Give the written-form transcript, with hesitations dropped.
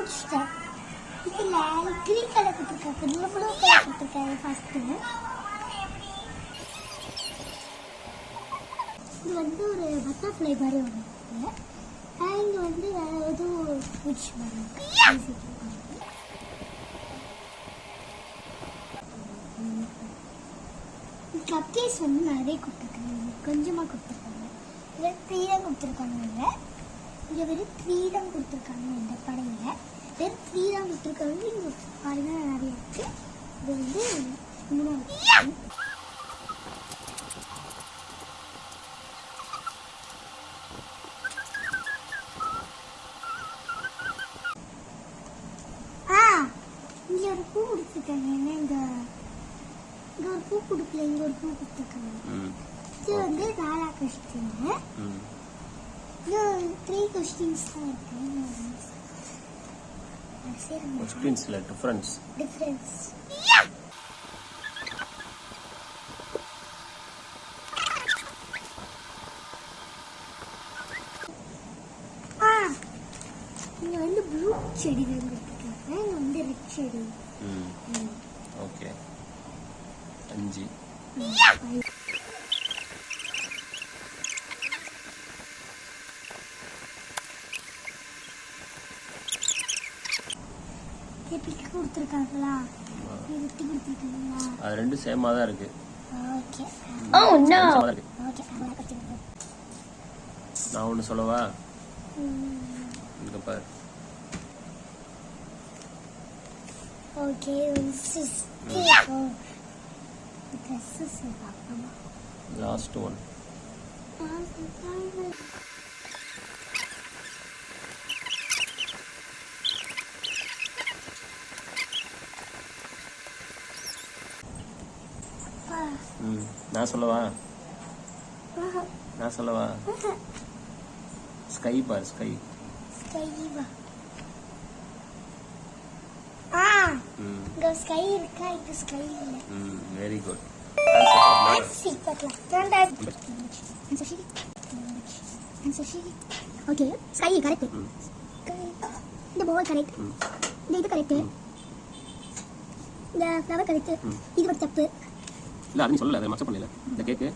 முடிச்சிட்டேன். இதில் green colour கொடுத்துருக்காங்க, ப்ளூ கலர் கொடுத்துருக்காங்க. ஃபஸ்ட்டு இது வந்து ஒரு பட்டர்ஃப்ளை மாதிரி ஒன்று இருக்குது. இங்கே வந்து வேறு எதுவும் பூச்சி மாதிரி கப் கேஸ் வந்து நிறைய கொடுத்துருக்காங்க, கொஞ்சமாக கொடுத்துருக்காங்க. இதில் 3 தான் கொடுத்துருக்காங்க. இங்கே வெறும் 3 தான் கொடுத்துருக்காங்க. இந்த படையில் வெறும் 3 தான் கொடுத்துருக்காங்க. இங்கே பாருங்க நிறைய இருக்குது. இது வந்து 3 இங்கே ஒரு பூ கொடுத்துருக்காங்க. ஏன்னா இங்கே ஒரு பூ கொடுக்கல, இங்கே ஒரு பூ கொடுத்துருக்காங்க. இது வந்து 4 கொஸ்டின். இன்னும் 3 கொஸ்டின்ஸ் தான் இருக்கு. கொஸ்டின்ஸ்ல டிஃபரன்ஸ் இங்க வந்து ப்ளூ செடி தான் கொடுத்துருக்காங்க. இங்க வந்து ரெட் செடி. ஓகே 5 பிக் கொடுத்துருக்காங்களா, வெட்டி கொடுத்துருக்காங்களா? அது ரெண்டும் சேமா தான் இருக்கு. ஓகே ஓகே நான் ஒன்று சொல்லவா? இங்க பாரு. Okay last one. நான் சொல்லவா? ஸ்கை பார். ஸ்கை இங்க ஸ்கை இருக்கா? இங்க ஸ்கை இல்ல. Very good. Okay sky correct. இந்த பால் கரெக்ட். இந்த இது கரெக்ட். இந்த ஃப்ளவர் கரெக்ட். இது ஒரு தப்பு இல்ல. அது நீ சொல்லல, அதை மச்ச பண்ணல. இந்த கேக்கு